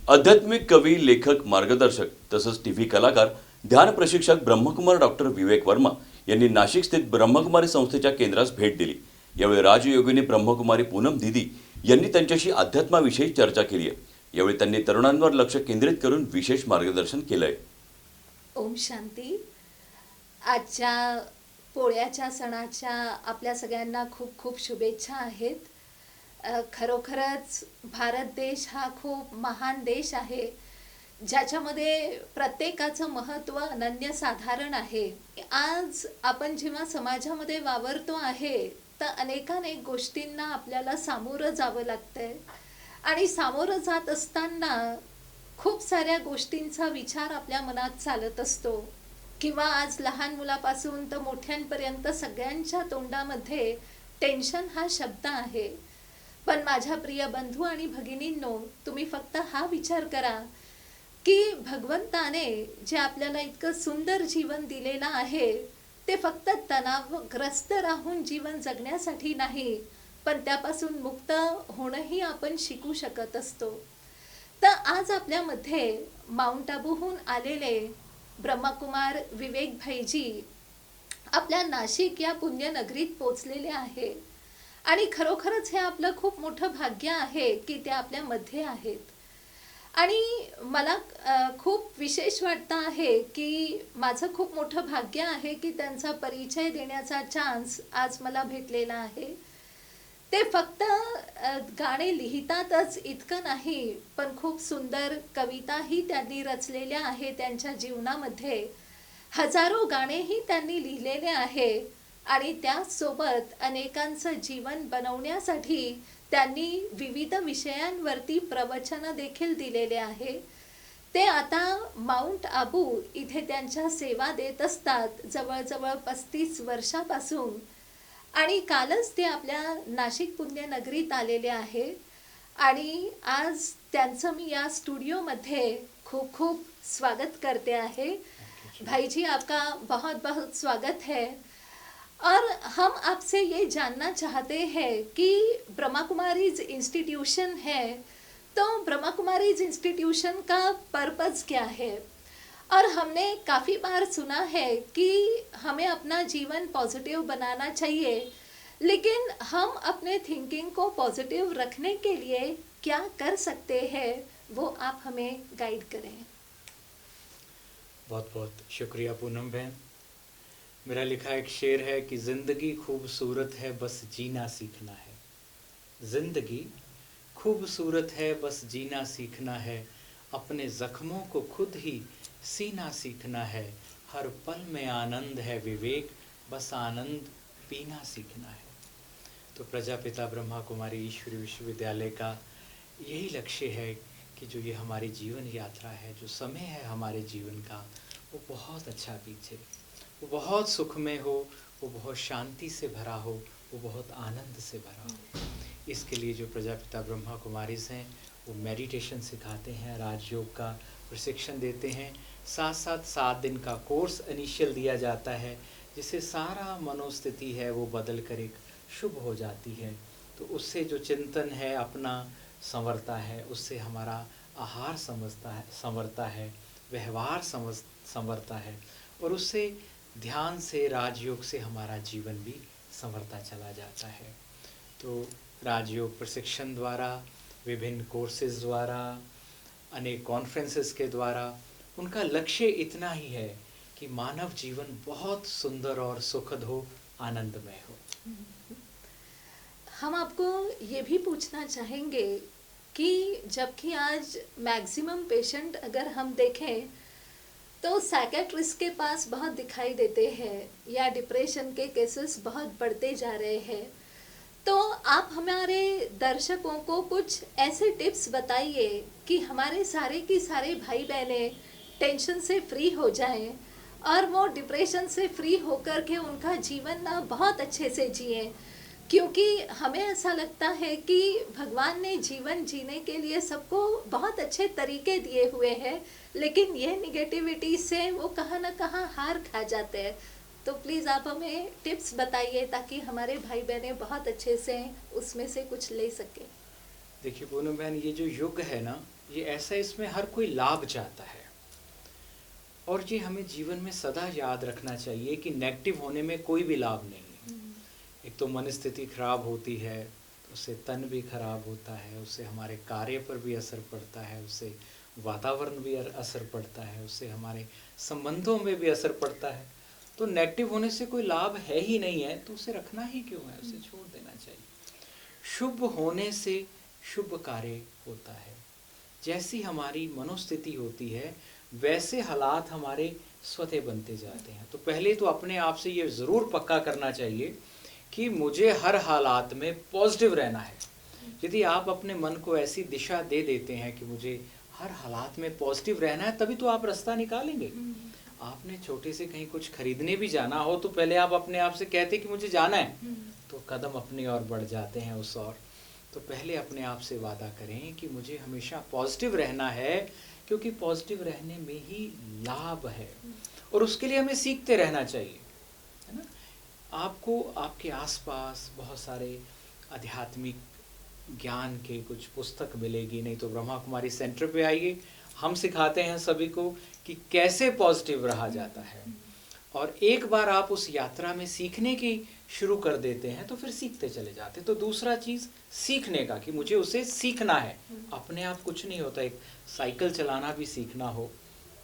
आध्यात्मिक कवी, लेखक, मार्गदर्शक तसंच टीव्ही कलाकार, ध्यान प्रशिक्षक ब्रह्मकुमार डॉक्टर विवेक वर्मा यांनी नाशिक स्थित ब्रह्मकुमारी संस्थेच्या केंद्रास भेट दिली। यावेळी राजयोगिनी ब्रह्मकुमारी पूनम दीदी यांनी त्यांच्याशी अध्यात्माविषयी चर्चा केली आहे। यावेळी त्यांनी तरुणांवर लक्ष केंद्रित करून विशेष मार्गदर्शन केलंय। ओम शांती। आजच्या पोळ्याच्या सणाच्या आपल्या सगळ्यांना खूप खूप शुभेच्छा आहेत। खरोखरच भारत देश हा खूप महान देश आहे, ज्याच्यामध्ये प्रत्येकाचं महत्त्व अनन्यसाधारण आहे। आज आपण जेव्हा समाजामध्ये वावरतो आहे तर अनेकानेक गोष्टींना आपल्याला सामोरं जावं लागतंय आणि सामोरं जात असताना खूप साऱ्या गोष्टींचा विचार आपल्या मनात चालत असतो किंवा आज लहान मुलापासून तर मोठ्यांपर्यंत सगळ्यांच्या तोंडामध्ये टेन्शन हा शब्द आहे। पण माझ्या प्रिय बंधू आणि भगिनींनो, तुम्ही फक्त हा विचार करा की भगवंताने जे आपल्याला इतकं सुंदर जीवन दिलेलं आहे ते फक्त तणावग्रस्त राहून जीवन जगण्यासाठी नाही, पण त्यापासून मुक्त होणंही आपण शिकू शकत असतो। तर आज आपल्यामध्ये माउंट आबूहून आलेले ब्रह्मकुमार विवेक भाईजी आपल्या नाशिक या पुण्यनगरीत पोचलेले आहे आणि खरोखरच हे आपलं खूप मोठं भाग्य आहे की ते आपल्या मध्ये आहेत। आणि मला खूप विशेष वाटतं आहे की माझं खूप मोठं भाग्य आहे की त्यांचा परिचय देण्याचा चान्स आज मला भेटलेला आहे। ते फक्त गाणे लिहितातच इतकं नाही, पण खूप सुंदर कविताही त्यांनी रचलेल्या आहे। त्यांच्या जीवनामध्ये हजारो गाणेही त्यांनी लिहिलेले आहे आणि त्यासोबत अनेकांचं जीवन बनवण्यासाठी त्यांनी विविध विषयांवरती प्रवचन देखील दिलेले आहे। ते आता माउंट आबू इथे त्यांच्या सेवा देत असतात जवळजवळ 35 वर्षापासून आणि कालच ते आपल्या नाशिक पुण्यनगरीत आलेले आहे आणि आज त्यांचं मी या स्टुडियोमध्ये खूप खूप स्वागत करते आहे। भाई जी, आपका बहुत बहुत स्वागत है। और हम आपसे ये जानना चाहते हैं कि ब्रह्मा कुमारीज इंस्टीट्यूशन है, तो ब्रह्मा कुमारीज इंस्टीट्यूशन का पर्पज़ क्या है? और हमने काफ़ी बार सुना है कि हमें अपना जीवन पॉजिटिव बनाना चाहिए, लेकिन हम अपने थिंकिंग को पॉजिटिव रखने के लिए क्या कर सकते हैं, वो आप हमें गाइड करें। बहुत बहुत शुक्रिया पूनम बहन। मेरा लिखा एक शेर है कि ज़िंदगी खूबसूरत है, बस जीना सीखना है। ज़िंदगी खूबसूरत है, बस जीना सीखना है। अपने ज़ख्मों को खुद ही सीना सीखना है। हर पल में आनंद है विवेक, बस आनंद पीना सीखना है। तो प्रजापिता ब्रह्मा कुमारी ईश्वरी विश्वविद्यालय का यही लक्ष्य है कि जो ये हमारी जीवन यात्रा है, जो समय है हमारे जीवन का, वो बहुत अच्छा बीते, वो बहुत सुखमय हो, वो बहुत शांति से भरा हो, वो बहुत आनंद से भरा हो। इसके लिए जो प्रजापिता ब्रह्मा कुमारीज हैं वो मेडिटेशन सिखाते हैं, राजयोग का प्रशिक्षण देते हैं, साथ साथ 7 दिन का कोर्स इनिशियल दिया जाता है, जिससे सारा मनोस्थिति है वो बदल कर एक शुभ हो जाती है। तो उससे जो चिंतन है अपना संवरता है, उससे हमारा आहार संवरता है, व्यवहार संवरता है और उससे ध्यान से, राजयोग से हमारा जीवन भी संवरता चला जाता है। तो राजयोग प्रशिक्षण द्वारा, विभिन्न कोर्सेज द्वारा, अनेक कॉन्फ्रेंसेस के द्वारा उनका लक्ष्य इतना ही है कि मानव जीवन बहुत सुंदर और सुखद हो, आनंदमय हो। हम आपको ये भी पूछना चाहेंगे कि जबकि आज मैक्सिमम पेशेंट अगर हम देखें तो साइकेट्रिस्ट के पास बहुत दिखाई देते हैं या डिप्रेशन के केसेस बहुत बढ़ते जा रहे हैं, तो आप हमारे दर्शकों को कुछ ऐसे टिप्स बताइए कि हमारे सारे की सारे भाई बहनें टेंशन से फ्री हो जाएं और वो डिप्रेशन से फ्री होकर के उनका जीवन ना बहुत अच्छे से जिएं। क्योंकि हमें ऐसा लगता है कि भगवान ने जीवन जीने के लिए सबको बहुत अच्छे तरीके दिए हुए हैं, लेकिन ये निगेटिविटी से वो कहाँ ना कहाँ हार खा जाते हैं। तो प्लीज़ आप हमें टिप्स बताइए ताकि हमारे भाई बहनें बहुत अच्छे से उसमें से कुछ ले सकें। देखिए पूनम बहन, ये जो युग है ना, ये ऐसा, इसमें हर कोई लाभ चाहता है। और ये हमें जीवन में सदा याद रखना चाहिए कि नेगेटिव होने में कोई भी लाभ नहीं है। एक तो मन स्थिति खराब होती है, तो उससे तन भी खराब होता है, उससे हमारे कार्य पर भी असर पड़ता है, उससे वातावरण भी असर पड़ता है, उससे हमारे संबंधों में भी असर पड़ता है। तो नेगेटिव होने से कोई लाभ है ही नहीं है, तो उसे रखना ही क्यों है, उसे छोड़ देना चाहिए। शुभ होने से शुभ कार्य होता है। जैसी हमारी मनोस्थिति होती है वैसे हालात हमारे स्वतः बनते जाते हैं। तो पहले तो अपने आप से ये ज़रूर पक्का करना चाहिए कि मुझे हर हालात में पॉजिटिव रहना है। यदि आप अपने मन को ऐसी दिशा दे देते हैं कि मुझे हर हालात में पॉजिटिव रहना है, तभी तो आप रास्ता निकालेंगे। आपने छोटे से कहीं कुछ खरीदने भी जाना हो तो पहले आप अपने आप से कहते कि मुझे जाना है, तो कदम अपनी ओर बढ़ जाते हैं उस ओर। तो पहले अपने आप से वादा करें कि मुझे हमेशा पॉजिटिव रहना है, क्योंकि पॉजिटिव रहने में ही लाभ है और उसके लिए हमें सीखते रहना चाहिए, है ना। आपको आपके आसपास बहुत सारे आध्यात्मिक ज्ञान के कुछ पुस्तक मिलेगी, नहीं तो ब्रह्मा कुमारी सेंटर पे आइए, हम सिखाते हैं सभी को कि कैसे पॉजिटिव रहा जाता है। और एक बार आप उस यात्रा में सीखने की शुरू कर देते हैं तो फिर सीखते चले जाते। तो दूसरा चीज़ सीखने का, कि मुझे उसे सीखना है। अपने आप कुछ नहीं होता। एक साइकिल चलाना भी सीखना हो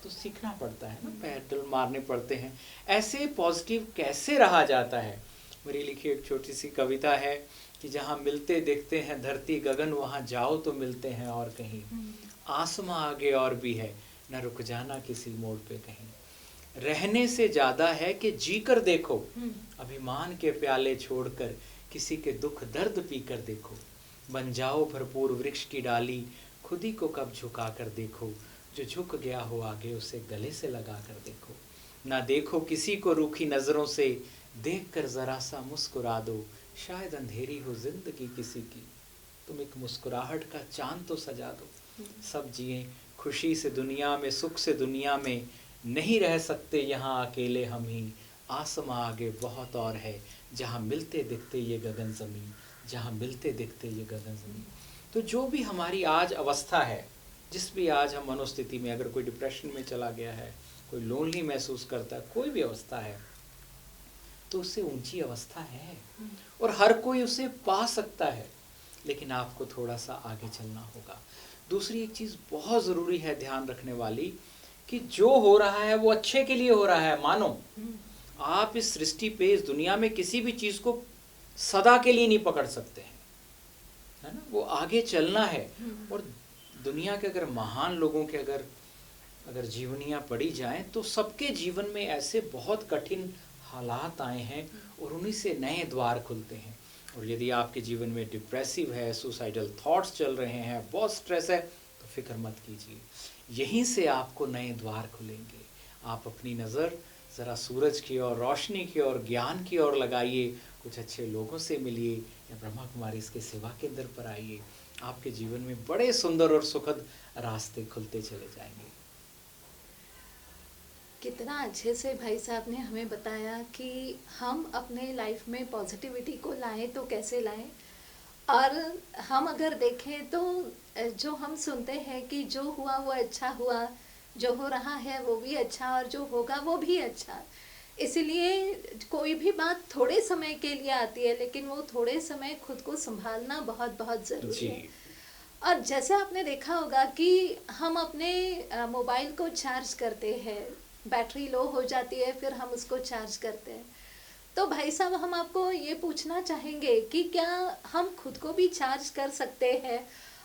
तो सीखना पड़ता है ना, पैडल मारने पड़ते हैं। ऐसे पॉजिटिव कैसे रहा जाता है। मेरी लिखी एक छोटी सी कविता है कि जहाँ मिलते देखते हैं धरती गगन, वहाँ जाओ तो मिलते हैं और कहीं। आसमां आगे और भी है, न रुक जाना किसी मोड़ पे कहीं। रहने से ज़्यादा है कि जी कर देखो, अभिमान के प्याले छोड़कर किसी के दुख दर्द पी कर देखो। बन जाओ भरपूर वृक्ष की डाली, खुद ही को कब झुका कर देखो। जो झुक गया हो आगे उसे गले से लगा कर देखो। ना देखो किसी को रूखी नज़रों से, देख कर ज़रा सा मुस्कुरा दो। शायद अंधेरी हो जिंदगी किसी की, तुम एक मुस्कुराहट का चांद तो सजा दो। सब जिए खुशी से दुनिया में, सुख से दुनिया में, नहीं रह सकते यहाँ अकेले हम ही। आसमां आगे बहुत और है, जहाँ मिलते दिखते ये गगन ज़मीन, जहाँ मिलते दिखते ये गगन ज़मीन। तो जो भी हमारी आज अवस्था है, जिस भी आज हम मनोस्थिति में, अगर कोई डिप्रेशन में चला गया है, कोई लोनली महसूस करता है, कोई भी अवस्था है, तो उससे ऊंची अवस्था है और हर कोई उसे पा सकता है, लेकिन आपको थोड़ा सा आगे चलना होगा। दूसरी एक चीज़ बहुत ज़रूरी है ध्यान रखने वाली, कि जो हो रहा है वो अच्छे के लिए हो रहा है। मानो आप इस सृष्टि पे, इस दुनिया में किसी भी चीज़ को सदा के लिए नहीं पकड़ सकते हैं, है ना। वो आगे चलना है। और दुनिया के अगर महान लोगों के अगर जीवनियाँ पढ़ी जाएं तो सबके जीवन में ऐसे बहुत कठिन हालात आए हैं और उन्हीं से नए द्वार खुलते हैं। और यदि आपके जीवन में डिप्रेसिव है, सुसाइडल थॉट्स चल रहे हैं, बहुत स्ट्रेस है, तो फिक्र मत कीजिए, यहीं से आपको नए द्वार खुलेंगे। आप अपनी नज़र ज़रा सूरज की ओर, रोशनी की ओर, ज्ञान की ओर लगाइए, कुछ अच्छे लोगों से मिलिए या ब्रह्मा कुमारी इसके सेवा केंद्र पर आइए। आपके जीवन में बड़े सुंदर और सुखद रास्ते खुलते चले जाएंगे। कितना अच्छे से भाई साहब ने हमें बताया कि हम अपने लाइफ में पॉजिटिविटी को लाएं तो कैसे लाएं। और हम अगर देखें तो जो हम सुनते हैं कि जो हुआ वो अच्छा हुआ, जो हो रहा है वो भी अच्छा, और जो होगा वो भी अच्छा। इसलिए कोई भी बात थोड़े समय के लिए आती है, लेकिन वो थोड़े समय खुद को संभालना बहुत बहुत ज़रूरी है। और जैसे आपने देखा होगा कि हम अपने मोबाइल को चार्ज करते हैं, बैटरी लो हो जाती है, फिर हम उसको चार्ज करते हैं। तो भाई साहब, हम आपको ये पूछना चाहेंगे कि क्या हम खुद को भी चार्ज कर सकते हैं,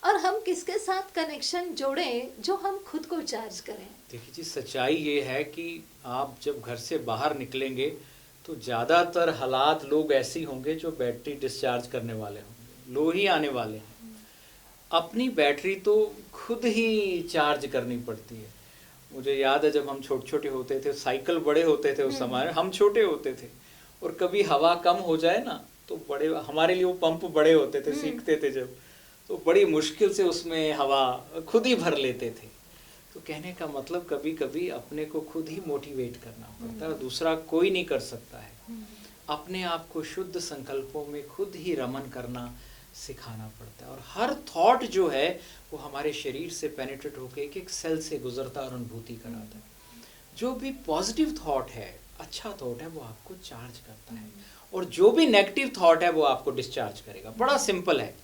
और हम किसके साथ कनेक्शन जोड़ें जो हम खुद को चार्ज करें। देखिए जी, सच्चाई ये है कि आप जब घर से बाहर निकलेंगे तो ज़्यादातर हालात लोग ऐसे होंगे जो बैटरी डिस्चार्ज करने वाले होंगे, लो ही आने वाले हैं। अपनी बैटरी तो खुद ही चार्ज करनी पड़ती है। मुझे याद है जब हम छोटे छोटे होते थे, साइकिल बड़े होते थे उस समय, हम छोटे होते थे, और कभी हवा कम हो जाए ना तो बड़े, हमारे लिए वो पंप बड़े होते थे, सीखते थे जब, तो बड़ी मुश्किल से उसमें हवा खुद ही भर लेते थे। तो कहने का मतलब कभी कभी अपने को खुद ही मोटिवेट करना पड़ता है, दूसरा कोई नहीं कर सकता है। अपने आप को शुद्ध संकल्पों में खुद ही रमन करना सिखाना पड़ता है। और हर थॉट जो है वो हमारे शरीर से पेनिट्रेट होकर एक एक सेल से गुजरता और अनुभूति कराता है। जो भी पॉजिटिव थॉट है, अच्छा थॉट है, वो आपको चार्ज करता है, और जो भी नेगेटिव थॉट है वो आपको डिस्चार्ज करेगा। बड़ा सिंपल है।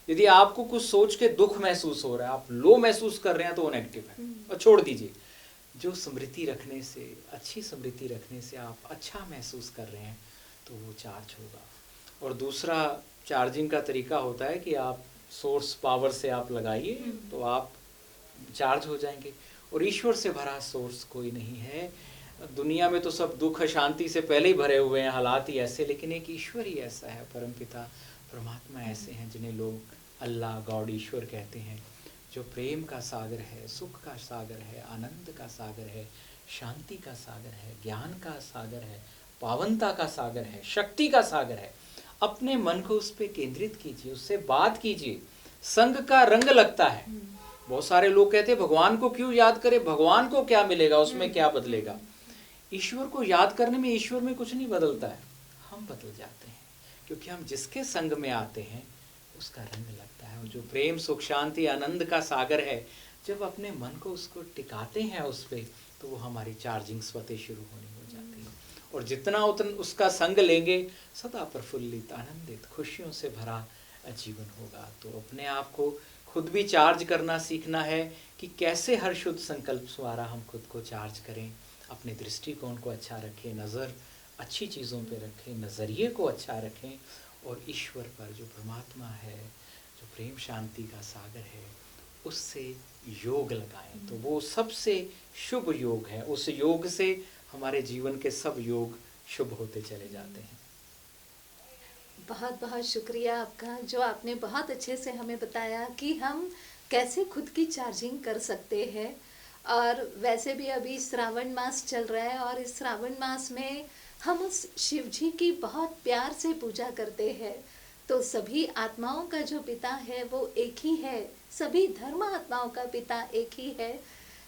यदि आपको कुछ सोच के दुख महसूस हो रहा है, आप लो महसूस कर रहे हैं, तो वो नेगेटिव है और छोड़ दीजिए। जो स्मृति रखने से, अच्छी स्मृति रखने से आप अच्छा महसूस कर रहे हैं, तो वो चार्ज होगा। और दूसरा चार्जिंग का तरीका होता है कि आप सोर्स पावर से आप लगाइए तो आप चार्ज हो जाएंगे। और ईश्वर से भरा सोर्स कोई नहीं है। दुनिया में तो सब दुख शांति से पहले ही भरे हुए हैं, हालात ही ऐसे, लेकिन एक ईश्वर ही ऐसा है, परमपिता परमात्मा ऐसे हैं जिन्हें लोग अल्लाह, गॉड, ईश्वर कहते हैं, जो प्रेम का सागर है, सुख का सागर है, आनंद का सागर है, शांति का सागर है, ज्ञान का सागर है, पावनता का सागर है, शक्ति का सागर है। अपने मन को उस पर केंद्रित कीजिए, उससे बात कीजिए। संग का रंग लगता है। बहुत सारे लोग कहते हैं भगवान को क्यों याद करें, भगवान को क्या मिलेगा, उसमें क्या बदलेगा। ईश्वर को याद करने में ईश्वर में कुछ नहीं बदलता है, हम बदल जाते हैं, क्योंकि हम जिसके संग में आते हैं उसका रंग लगता है। और जो प्रेम, सुख, शांति, आनंद का सागर है, जब अपने मन को उसको टिकाते हैं उस पर, तो वो हमारी चार्जिंग स्वतः शुरू होनी हो जाती है। और जितना उतना उसका संग लेंगे, सदा प्रफुल्लित, आनंदित, खुशियों से भरा जीवन होगा। तो अपने आप को खुद भी चार्ज करना सीखना है कि कैसे हर शुद्ध संकल्प द्वारा हम खुद को चार्ज करें, अपने दृष्टिकोण को अच्छा रखें, नज़र अच्छी चीज़ों पे रखें, नज़रिए को अच्छा रखें, और ईश्वर पर, जो परमात्मा है, जो प्रेम शांति का सागर है, उससे योग लगाएं। तो वो सबसे शुभ योग है। उस योग से हमारे जीवन के सब योग शुभ होते चले जाते हैं। बहुत बहुत शुक्रिया आपका, जो आपने बहुत अच्छे से हमें बताया कि हम कैसे खुद की चार्जिंग कर सकते हैं। और वैसे भी अभी श्रावण मास चल रहा है, और इस श्रावण मास में हम उस शिव जी की बहुत प्यार से पूजा करते हैं। तो सभी आत्माओं का जो पिता है वो एक ही है, सभी धर्म आत्माओं का पिता एक ही है।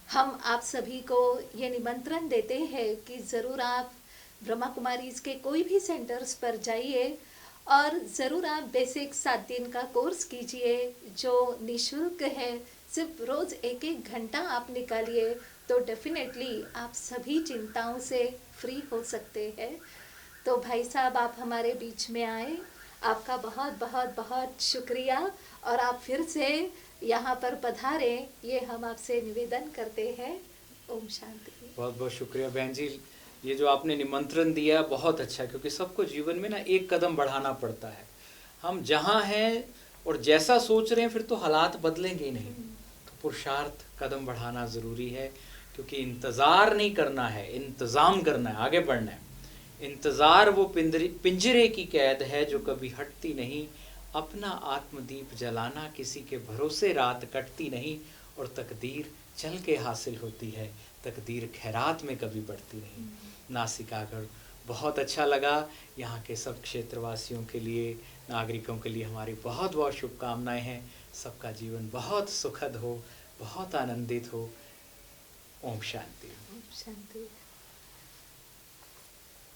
हम आप सभी को ये निमंत्रण देते हैं कि ज़रूर आप ब्रह्मा कुमारीज के कोई भी सेंटर्स पर जाइए, और ज़रूर आप बेसिक 7 दिन का कोर्स कीजिए जो निशुल्क है। सिर्फ रोज़ 1-1 घंटा आप निकालिए तो डेफिनेटली आप सभी चिंताओं से फ्री हो सकते हैं। तो भाई साहब, आप हमारे बीच में आए, आपका बहुत बहुत बहुत शुक्रिया, और आप फिर से यहाँ पर पधारें, ये हम आपसे निवेदन करते हैं। ओम शांति। बहुत बहुत शुक्रिया बहन जी। ये जो आपने निमंत्रण दिया बहुत अच्छा, क्योंकि सबको जीवन में ना एक कदम बढ़ाना पड़ता है। हम जहाँ हैं और जैसा सोच रहे हैं, फिर तो हालात बदलेंगे ही नहीं। तो पुरुषार्थ, कदम बढ़ाना ज़रूरी है, क्योंकि इंतज़ार नहीं करना है, इंतज़ाम करना है, आगे बढ़ना है। इंतज़ार वो पिंजरे की कैद है जो कभी हटती नहीं। अपना आत्मदीप जलाना, किसी के भरोसे रात कटती नहीं। और तकदीर चल के हासिल होती है, तकदीर खैरात में कभी बढ़ती नहीं। नासिकागढ़ बहुत अच्छा लगा। यहाँ के सब क्षेत्रवासियों के लिए, नागरिकों के लिए हमारी बहुत बहुत शुभकामनाएं हैं। सबका जीवन बहुत सुखद हो, बहुत आनंदित हो। ओम शांति। ओम शांति।